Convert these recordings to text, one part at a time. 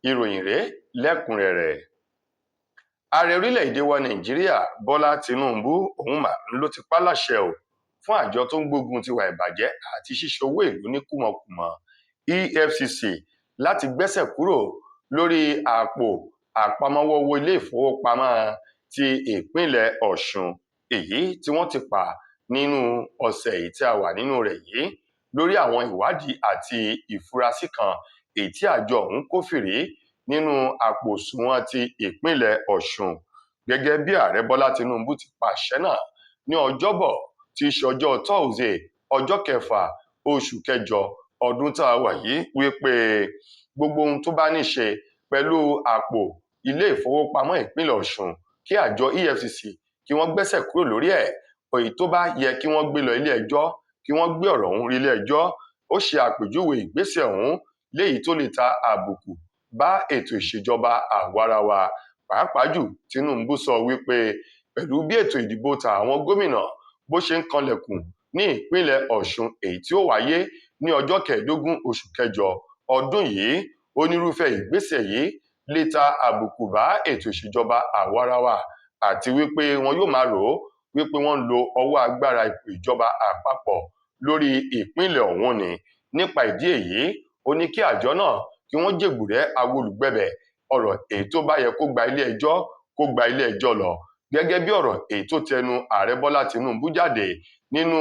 ìròyìn rèé lẹ́kùnrẹ́rẹ́. Ààrẹ orílẹ̀-èdè wa Nàìjíríà Bọ́lá Tinubu òun mà ló ti pa láṣẹ fún àjọ tó ń gbógun ti ìwà ìbàjẹ́ àti ṣíṣe owó ìlú ní kùmọ̀kùmọ̀ EFCC láti gbẹ́sẹ̀ kúrò lórí àpò àpamọ́wọ́ owó ilé ìfowópamọ́ ti ìpínlẹ̀ Ọ̀ṣun, èyí tí wọ́n ti pa nínú ọ̀sẹ̀ èyí tí a wà nínú rẹ̀ yìí lórí àwọn ìwádìí àti ìfurasí kan èyí tí àjọ ọ̀hún kófìrí nínú àpò òṣùwọ̀n ti ìpínlẹ̀ Ọ̀ṣun. Gẹ́gẹ́ bí ààrẹ Bọ́lá Tinubu ti pàṣẹ náà ní ọjọ́bọ̀ tí í ṣe ọjọ́ Thursday ọjọ́ 6 oṣù kẹjọ ọdún tá a wà yìí wípé gbogbo ohun tó bá ní ṣe pẹ̀lú àpò ilé ìfowópamọ́ ìpínlẹ̀ Ọ̀ṣun kí àjọ EFCC kí wọ́n gbẹ́sẹ̀ kúrò lórí ẹ̀, èyí tó bá yẹ kí wọ́n gbé lọ ilé ẹjọ́ kí wọ́n gbé ọ̀rọ̀ ọ̀hún rí ilé ẹjọ́. Ó ṣe àpèjúwe ìgbésẹ̀ ọ̀hún léyìí tó lè ta àbùkù bá ètò ìṣèjọba àwarawa. Pàápàá jù Tinubu sọ wípé pẹ̀lú bí ètò ìdìbò ta àwọn gómìnà bó ṣe ń kanlẹ̀kùn ní ìpínlẹ̀ Ọ̀ṣun èyí tí ó wáyé ní ọjọ́ 15 oṣù kẹjọ ọdún yìí, onírúfẹ́ ìgbésẹ̀ yìí lè ta àbùkù bá ètò ìṣèjọba àwarawa àti wípé wọn yóò máa rò ó wípé wọ́n ń lo ọwọ́ agbára ipò ìjọba àpapọ̀ lórí ìpínlẹ̀ ọ̀hún ni. Nípa ìdí èyí, ó ní kí àjọ náà kí wọ́n jègbùrẹ́ awolùgbẹ̀bẹ̀ ọ̀rọ̀ èyí tó bá yẹ kó gba ilé ẹjọ́ kó gba ilé ẹjọ́ lọ, gẹ́gẹ́ bí ọ̀rọ̀ èyí tó tẹnu ààrẹ Bọ́lá Tinubu jáde nínú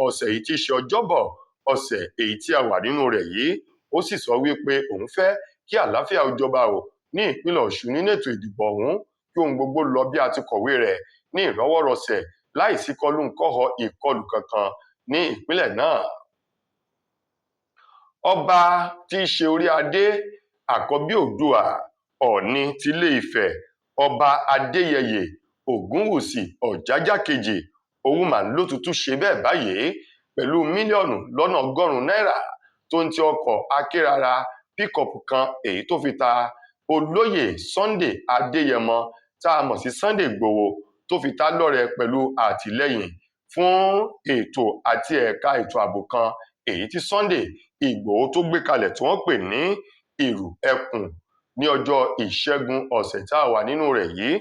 ọ̀sẹ̀ èyí tí í ṣe ọjọ́bọ̀ ọ̀sẹ̀ èyí tí a wà nínú rẹ̀ yìí. Ó sì sọ wípé òun fẹ́ kí àlàáfíà ó jọba ní ìpínlẹ̀ Ọ̀ṣun nínú ètò ìdìbò ọ̀hún, kí ohun gbogbo lọ bí a ti kọ̀wé rẹ̀ ní ìrọwọ́rọsẹ̀ láìsí kọlùńkọ̀họ ìkọlù kankan ní ìpínlẹ̀ náà. Ọba tí í ṣe orí adé àkọ́bí Oòduà Ọọ̀ni tilé Ifẹ̀ Ọba Adéyẹyè Ògúnwùsì Ọ̀jájá kejì òun mà ló tutù ṣe bẹ́ẹ̀ báyìí pẹ̀lú mílíọ̀nù lọ́nà ọgọ́rùn-ún náírà tó ń ti ọkọ̀ akérara píkọ̀pù kan èyí tó fi ta olóyè Sunday Adéyẹmọ tá a mọ̀ sí Sunday Ìgbòho tó fi ta lọ́rẹ pẹ̀lú àtìlẹ́yìn fún ètò àti ẹ̀ka ètò ààbò kan èyí tí Sunday Ìgbòho tó gbé kalẹ̀ tí wọ́n pè ní ìrù ẹkùn. Ní ọjọ́ Ìṣẹ́gun ọ̀sẹ̀ tá a wà nínú rẹ̀ yìí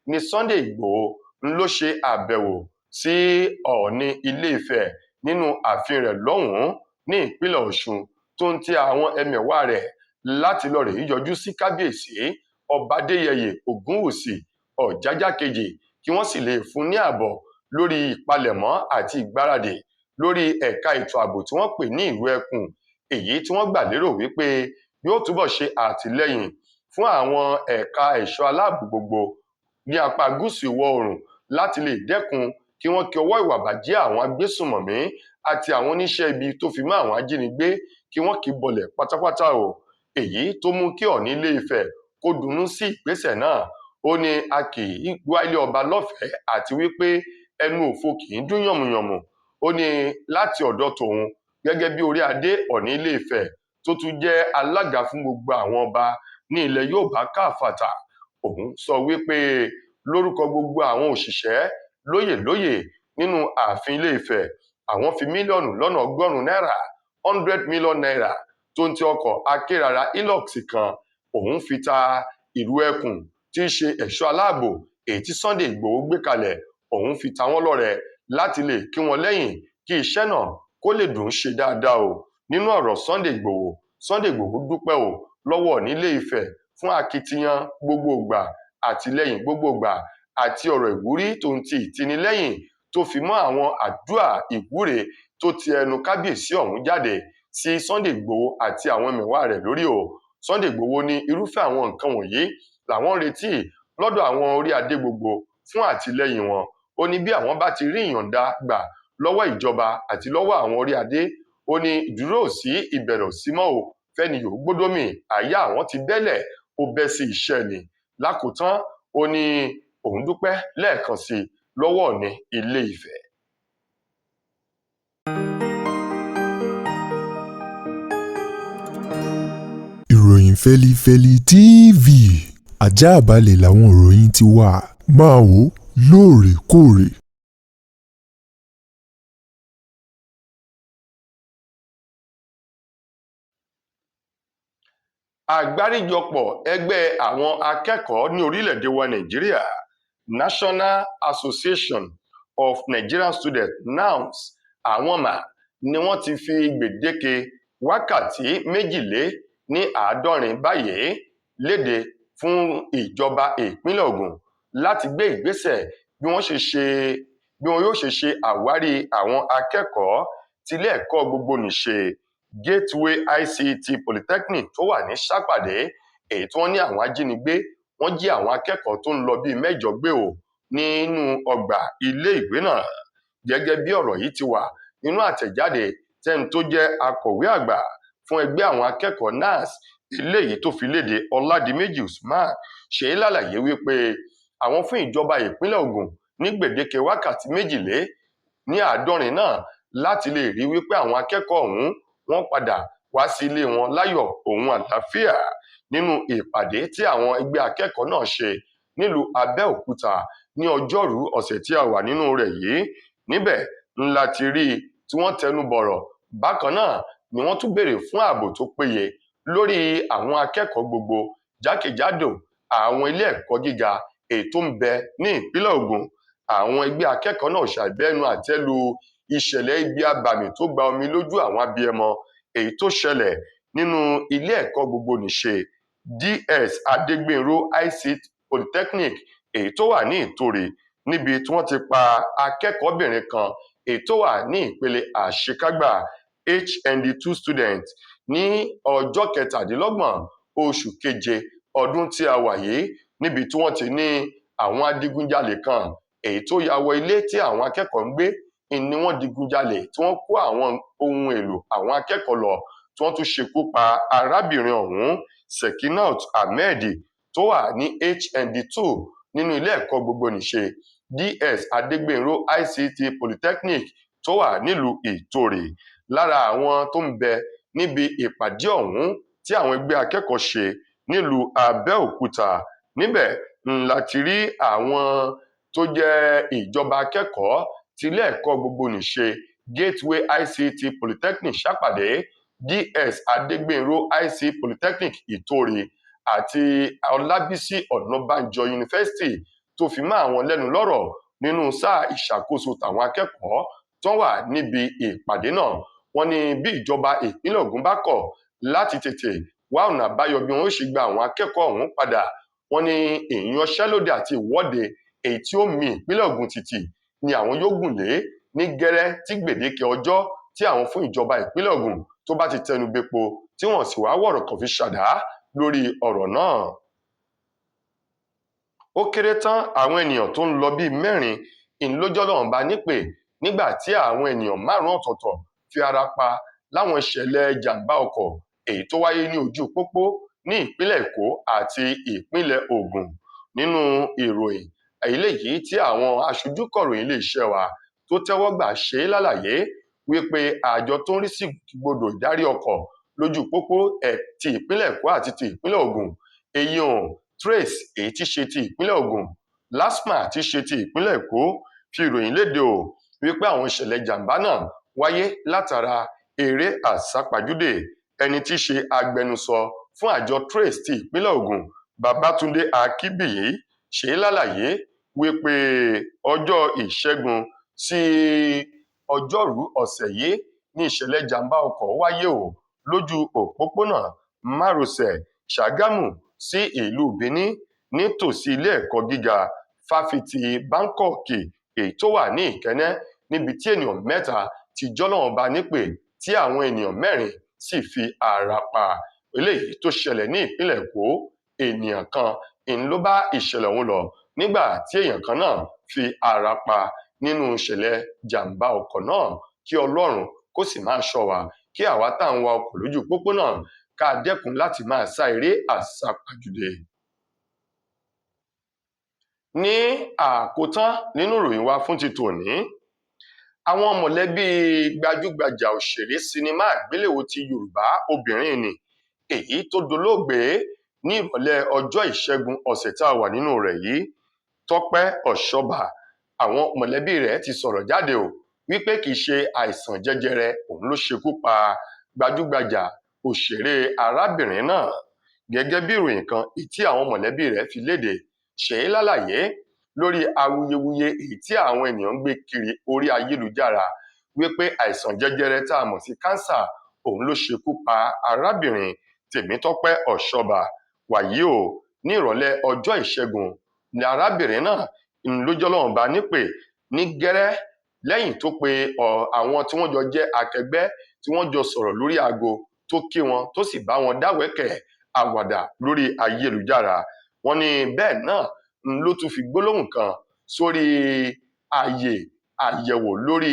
ni Sunday Ìgbòho ló ṣe àbẹ̀wò sí Ọọ̀ni Ilé Ifẹ̀ nínú ààfin rẹ̀ lọ́hùn-ún ní ìpínlẹ̀ Ọ̀ṣun tó ń ti àwọn ẹmẹ̀wà rẹ̀ láti lọ rèé yọjú sí kábíyèsí Ọba Adéyẹyè Ògúnwùsì Ọ̀jájá kejì kí wọ́n sì lè fún ní àbọ̀ lórí ìpalẹ̀mọ́ àti ìgbáradì lórí ẹ̀ka ètò ààbò tí wọ́n pè ní ìrù ẹkùn, èyí tí wọ́n gbà lérò wípé yóò túbọ̀ ṣe àtìlẹ́yìn fún àwọn ẹ̀ka ẹ̀ṣọ́ aláàbò gbogbo ní apá gúúsù ìwọ̀ oòrùn láti lè dẹ́kun kí wọ́n kí ọwọ́ ìwà bàjẹ́ àwọn agbésùnmọ̀mí àti àwọn oníṣẹ́ ibi tó fi mọ́ àwọn ajínigbé kí wọ́n kì í bọlẹ̀ pátápátá èyí tó mú kí Ọọ̀ni Ilé Ifẹ̀ kó dunnú sí ìgbésẹ̀ náà. Ó ní a kì í wá ilé ọba lọ́fẹ̀ẹ́ àti wípé ẹnu òfo kì í dún yànmùyànmù. Ó ní láti ọ̀dọ̀ tòun gẹ́gẹ́ bí orí adé Ọọ̀ni Ilé Ifẹ̀ tó tún jẹ́ alága fún gbogbo àwọn ọba ní ilẹ̀ Yorùbá káfàtà, òun sọ wípé lórúkọ gbogbo àwọn òṣìṣẹ́ lóyè nínú ààfin Ilé Ifẹ̀, àwọn fi mílíọ̀nù lọ́nà ọgọ́rùn-ún náírà 100 million naira tó ń ti ọkọ̀ akérara Hilux kan òun fi ta ìrù ẹkùn tí í ṣe ẹ̀ṣọ́ aláàbò èyí tí Sunday Ìgbòho gbé kalẹ̀, òun fi ta wọ́n lọ́rẹ láti lè kí wọn lẹ́yìn kí iṣẹ́ náà kó lè dùn ṣe dáadáa. Nínú ọ̀rọ̀ Sunday Ìgbòho dúpẹ́ lọ́wọ́ Ọọ̀ni Ilé Ifẹ̀ fún akitiyan gbogbogbà, àtìlẹ́yìn gbogbogbà àti ọ̀rọ̀ ìwúrí tó ń ti ìtinilẹ́yìn tó fi mọ́ àwọn àdúrà ìwúre tó ti ẹnu kábíyèsí ọ̀hún jáde sí Sunday Ìgbòho àti àwọn ẹmẹ̀wà rẹ̀ lórí Sunday Ìgbòho ní irúfẹ́ àwọn nǹkan wọ̀nyí làwọn retí lọ́dọ̀ àwọn orí adé gbogbo fún àtìlẹ́yìn wọn. Ó ní bí àwọn bá ti rí ìyọ̀ǹda gbà lọ́wọ́ ìjọba àti lọ́wọ́ àwọn orí adé, ó ní ìdúró sí ìbẹ̀rẹ̀ sí mọ́ fẹ́ni yóò gbódómì àyà àwọn ti bẹ́lẹ̀ ó bẹ́ sí iṣẹ́ ni. Lákòótán ó ní òun dúpẹ́ lẹ́ẹ̀kan sí lọ́wọ́ Ọọ̀ni Ilé Ifẹ̀. Ìròyìn Fẹ́lifẹ́li TV àjààbálẹ̀ làwọn ìròyìn ti wà, máa wò lóòrèkóòrè. Àgbáríjọpọ̀ ẹgbẹ́ àwọn akẹ́kọ̀ọ́ ní orílẹ̀-èdè wa Nàìjíríà National Association of Nigerian Students NANS àwọn ni wọ́n ti fi gbèdéke wákàtí 72 báyìí léde fún ìjọba ìpínlẹ̀ Ògùn láti gbé ìgbésẹ̀ bí wọn yóò ṣe ṣe àwárí àwọn akẹ́kọ̀ọ́ tilé ẹ̀kọ́ gbogbonìṣe Gateway ICT Polytechnic tó wà ní Sápàdé èyí tí wọ́n ní àwọn ajínigbé wọ́n jí àwọn akẹ́kọ̀ọ́ tó ń lọ bíi 8 gbé o nínú ọgbà ilé ìwé náà. Gẹ́gẹ́ bí ọ̀rọ̀ yìí ti wà nínú àtẹ̀jáde tẹ́ni tó jẹ́ akọ̀wé àgbà fún ẹgbẹ́ àwọn akẹ́kọ̀ọ́ NANS eléyìí tó fi léde Ọládìméjì Usman ṣe lálàyé wípé àwọn fún ìjọba ìpínlẹ̀ Ògùn ní gbèdéke wákàtí 72 náà láti lè rí wípé àwọn akẹ́kọ̀ọ́ ọ̀hún wọ́n padà wá sí ilé wọn láyọ̀ òun àlàáfíà. Nínú ìpàdé tí àwọn ẹgbẹ́ akẹ́kọ̀ọ́ náà ṣe nílùú Abẹ́òkúta ní ọjọ́rú ọ̀sẹ̀ tí a wà nínú rẹ̀ yìí, níbẹ̀ ńlá ti rí tí wọ́n tẹnu bọ̀rọ̀. Bákan náà ni wọ́n tún béèrè fún ààbò tó péye lórí àwọn akẹ́kọ̀ọ́ gbogbo jákèjádò àwọn ilé ẹ̀kọ́ gíga èyí tó ń bẹ ní ìpínlẹ̀ Ògùn. Àwọn ẹgbẹ́ akẹ́kọ̀ọ́ náà ṣàbẹ́nu àtẹ́lu ìṣẹ̀lẹ̀ ibi abàmì tó gba omi lójú àwọn abiyẹmọ èyí tó ṣẹlẹ̀ nínú ilé ẹ̀kọ́ gbogbonìṣe DS Adégbénró ICT Polytechnic èyí tó wà ní Ìtòrè níbi tí wọ́n ti pa akẹ́kọ̀ọ́bìnrin kan èyí tó wà ní ìpele àṣekágbá HND2 student ní ọjọ́ 27 oṣù keje ọdún tí a wà yìí, níbi tí wọ́n ti ní àwọn adigunjalè kan èyí tó ya wọ ilé tí àwọn akẹ́kọ̀ọ́ ń gbé ni wọ́n digunjalè tí wọ́n kó àwọn ohun èlò àwọn akẹ́kọ̀ọ́ lọ tí wọ́n tún ṣekú pa arábìnrin ọ̀hún Sekinat Ahmed tó wà ní HND2 nínú ilé ẹ̀kọ́ gbogbonìṣe DS Adégbénró ICT Polytechnic tó wà nílùú Ìtòrè. Lára àwọn tó ń bẹ níbi ìpàdé ọ̀hún tí àwọn ẹgbẹ́ akẹ́kọ̀ọ́ ṣe nílùú Abẹ́òkúta, níbẹ̀ ńlá ti rí àwọn tó jẹ́ ìjọba akẹ́kọ̀ọ́ tilé ẹ̀kọ́ gbogbonìṣe Gateway ICT Polytechnic Sápàdé, DS Adégbénró ICT Polytechnic Ìtòrè àti Ọlábísí Ọ̀nàbànjọ University tó fi mọ́ àwọn lẹ́nu lọ́rọ̀ nínú sáà ìṣàkóso tàwọn akẹ́kọ̀ọ́ tó wà níbi ìpàdé náà. Wọ́n ní bí ìjọba ìpínlẹ̀ Ògùn bá kọ̀ láti tètè wá ọ̀nà àbáyọ bí wọ́n ó ṣe gba àwọn akẹ́kọ̀ọ́ ọ̀hún padà, wọ́n ní ìyanṣẹ́lódì àti ìwọ́de èyí tí ó mì ìpínlẹ̀ Ògùn tìtì ni àwọn yóò gùn lé ní gẹ́rẹ́ tí gbèdéke ọjọ́ tí àwọn fún ìjọba ìpínlẹ̀ Ògùn tó bá ti tẹnu bepo tí wọ́n sì wá wọ̀rọ̀ kàn fi ṣàdá lórí ọ̀rọ̀ náà. Ó kéré tán àwọn ènìyàn tó ń lọ bíi 4 ìlójọ́ náà bá nípè nígbà tí àwọn ènìyàn 5 ọ̀tọ̀ọ̀tọ̀ fi ara pa láwọn ìṣẹ̀lẹ̀ jàǹbá ọkọ̀ èyí tó wáyé ní ojú pópó ní ìpínlẹ̀ Èkó àti ìpínlẹ̀ Ògùn. Nínú ìròyìn eléyìí tí àwọn aṣojúkọ̀ròyìn iléeṣẹ́ wa tó tẹ́wọ́ gbà ṣe lálàyé wípé àjọ tó ń rí sí ìgbòkègbodò ìdarí ọkọ̀ lójú pópó ti ìpínlẹ̀ Èkó àti ti ìpínlẹ̀ Ògùn, Trace èyí tí ṣe ti ìpínlẹ̀ Ògùn, LASTMA tí ṣe ti ìpínlẹ̀ Èkó fi ìròyìn léde wípé àwọn ìṣẹ̀lẹ̀ jàǹbá náà wáyé látara eré àsápajúdé. Ẹni tí ṣe agbẹnusọ fún àjọ Trace ti ìpínlẹ̀ Ògùn, Babátúndé Akínbíyì, ṣe lálàyé wípé ọjọ́ Ìṣẹ́gun sí ọjọ́rú ọ̀sẹ̀ yìí ní ìṣẹ̀lẹ̀ jàǹbá ọkọ̀ wáyé lójú òpópónà márosẹ̀ Ṣàgámù sí ìlú Benin nítòsí ilé ẹ̀kọ́ gíga fáfitì Bangkok èyí tó wà ní Ìkẹ́nnẹ́, níbi tí ènìyàn 3 ti jọ́lọ́run bá nípè tí àwọn ènìyàn 4 sì fi ara pa. Eléyìí tó ṣẹlẹ̀ ní ìpínlẹ̀ Èkó, ènìyàn kan ló bá ìṣẹ̀lẹ̀ ọ̀hún lọ nígbà tí èèyàn kan náà fi ara pa nínú ìṣẹ̀lẹ̀ jàǹbá ọkọ̀ náà. Kí Ọlọ́run kó sì máa ṣọ́ wa kí àwa tá à ń wa ọkọ̀ lójú pópó náà ká dẹ́kun láti máa sá eré àsápajúdé. Ní àkótán nínú ìròyìn wa fún ti tòní, àwọn mọ̀lẹ́bí gbajúgbajà òṣèré sinimá àgbéléwò ti Yorùbá obìnrin nì èyí tó dolóògbé ní ìrọ̀lẹ́ ọjọ́ Ìṣẹ́gun ọ̀sẹ̀ tá a wà nínú rẹ̀ yìí, Tọ́pẹ́ Ọ̀ṣọ́bà, àwọn mọ̀lẹ́bí rẹ̀ ti sọ̀rọ̀ jáde wípé kìí ṣe àìsàn jẹjẹrẹ òun ló ṣekú pa gbajúgbajà òṣèré arábìnrin náà. gẹ́gẹ́ bí ìròyìn kan èyí tí àwọn mọ̀lẹ́bí rẹ̀ fi léde. Ṣèyí lálàyé lórí awuyewuye èyí tí àwọn ènìyàn ń gbé kiri orí ayélujára wípé àìsàn jẹjẹrẹ tá a mọ̀ sí kánsà òun ló ṣekú pa arábìnrin Tèmítọ́pẹ́ Ọ̀ṣọ́bà. Wàyí o, ní ìrọ̀lẹ́ ọjọ́ Ìṣẹ́gun ni arábìnrin náà ló jọlọ́run bá nípè ní gẹ́rẹ́ lẹ́yìn tó pe àwọn tí wọ́n jọ jẹ́ akẹgbẹ́ tí wọ́n jọ sọ̀rọ̀ lórí aago tó kí wọn tó sì bá wọn dáwẹ́kẹ̀ àwàdà lórí ayélujára. Wọ́n ní bẹ́ẹ̀ náà ló tún fi gbólóhùn kan sórí ààyè àyẹ̀wò lórí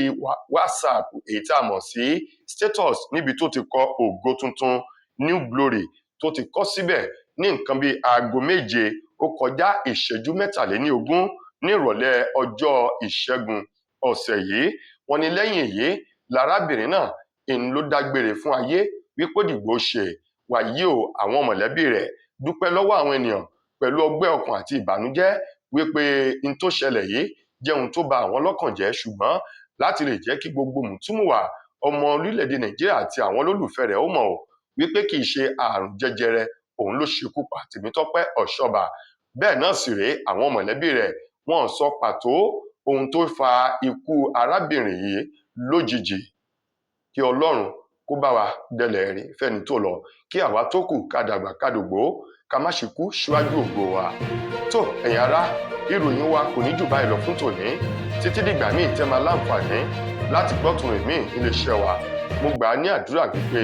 WhatsApp èyí tá a mọ̀ sí status níbi tó ti kọ ògo tuntun New Glory tó ti kọ síbẹ̀ ní nǹkan bíi aago 7 ó kọjá ìṣẹ́jú 23 ní ìrọ̀lẹ́ ọjọ́ Ìṣẹ́gun ọ̀sẹ̀ yìí. Wọ́n ní lẹ́yìn èyí lárábìnrin náà ló dágbére fún ayé wípé dìgbò ṣe. Wàyí o, àwọn mọ̀lẹ́bí rẹ̀ dúpẹ́ lọ́wọ́ àwọn ènìyàn pẹ̀lú ọgbẹ́ ọkàn àti ìbànújẹ́ wípé n tó ṣẹlẹ̀ yìí jẹ́ ohun tó ba àwọn lọ́kàn jẹ́, ṣùgbọ́n láti lè jẹ́ kí gbogbo mùtúmùwà ọmọ orílẹ̀-èdè Nàìjíríà àti àwọn olólùfẹ́ rẹ̀ ó mọ̀ wípé kì í ṣe àrùn jẹjẹrẹ òun ló ṣekú pa Tèmítọ́pẹ́ Ọ̀ṣọ́bà. Bẹ́ẹ̀ náà sì rèé, àwọn mọ̀lẹ́bí rẹ̀ wọ́n sọ pàtó ohun tó fa ikú arábìnrin yìí lójijì. Kí Ọlọ́run kó bá wa dẹlẹ̀ rí fẹ́ni tó lọ, kí àwa tó kù ká dàgbà ká dògbó, ká má ṣe kú síwájú ògo wa. Tó ẹ̀yin ará, ìròyìn wa kò ní jù báyìí lọ fún tòní. Títí dìgbà míì tẹ́ máa láǹfààní láti gbọ́ tún rìn míì níléeṣẹ́ wa. Mo gbà á ní àdúrà wípé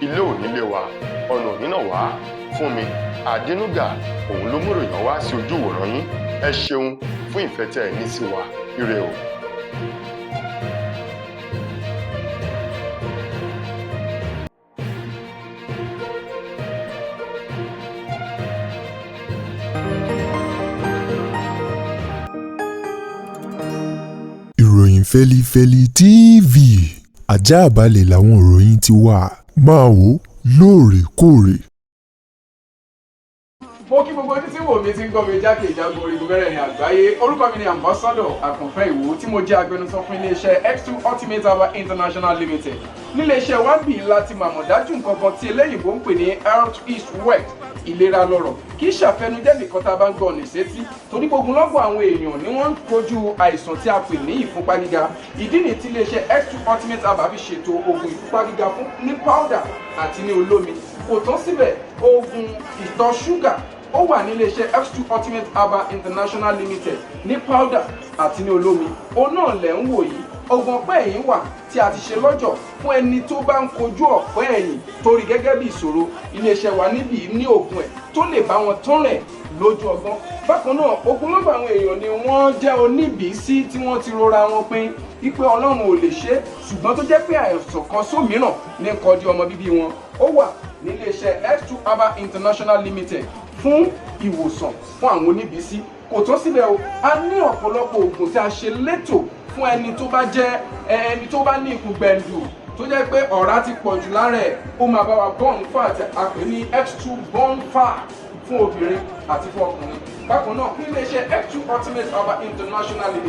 ilé ò nílé wa, ọ̀nà ò nínà wá. Fún mi Adénúgà òun ló mú ìròyìn wá sí ojú ìwòran yín. Ẹ ṣeun fún ìfẹ́ tẹ́ ẹ ní sí wa. Ire o. Ìròyìn Fẹ́lifẹ́li TV àjààbálẹ̀ làwọn ìròyìn ti wà, máa wò lóòrèkóòrè. Mo kí gbogbo ojú tí wò mí ti ń gbọ́ mi jákèjádò orígun mẹ́rẹ̀ẹ̀rin àgbáyé. Orúkọ mi ni Ambassador Àkànfẹ́ Ìwò tí mo jẹ́ agbẹnusọ fún iléeṣẹ́ X2 Ultimate Herbal International Limited. Níléeṣẹ́ wa bí láti màmọ̀ dájú nǹkan kan tí eléyìnbó ń pè ní Health is Wealth, ìlera lọ́rọ̀. Kì í ṣàfẹnujẹ́ nìkan tá a bá ń gbọ́ ní sétí, torí gbogbo lọ́gbọ̀n àwọn èèyàn ni wọ́n ń kojú àìsàn tí a pè ní ìfúnpá gíga. Ìdí nìyí tí iléeṣẹ́ X2 Ultimate Herbal fi ṣètò oògùn ìfúnpá gíga fún ní powder àti ní olómi. Kò tán síbẹ̀, oògùn ìtọ̀ ṣúgà ó wà ní iléeṣẹ́ X2 Ultimate Herbal International Limited ní powder àti ní olómi. Òun náà lẹ̀ ń wò yìí. Oògùn ọ̀pẹ́ ẹ̀yìn wà tí a ti ṣe lọ́jọ̀ fún ẹni tó bá ń kojú ọ̀pẹ́ ẹ̀yìn torí gẹ́gẹ́ bí ìṣòro. Iléeṣẹ́ wa níbí ní oògùn ẹ̀ tó lè bá wọn tán rẹ̀ lójú ọgbọ́n. Bákan náà, ogunlọ́gọ̀ àwọn èèyàn ni wọ́n jẹ́ oníbìísí tí wọ́n ti rora wọn pín wípé Ọlọ́run ò lè ṣe, ṣùgbọ́n tó jẹ́ pé àìsàn kan sómìíràn ní kọjú ọmọ bíbí wọn. Ó wà ní iléeṣẹ́ X2 Herbal International Limited fún ìwòsàn fún àwọn oníbìísí. Kò tó síbẹ̀ o, a ní ọ̀pọ̀lọpọ̀ oògùn tí a ṣe létò fún ẹni tó bá jẹ́ ẹni tó bá ní ikùn gbẹ̀ndù tó jẹ́ pé ọ̀rá ti pọ̀ jù lára ẹ̀, ó máa bá wa burn fat, a pè ní X2 burn fat fún obìnrin àti fún ọkùnrin. Bákan náà, ní iléeṣẹ́ X2 Ultimate Herbal International Limited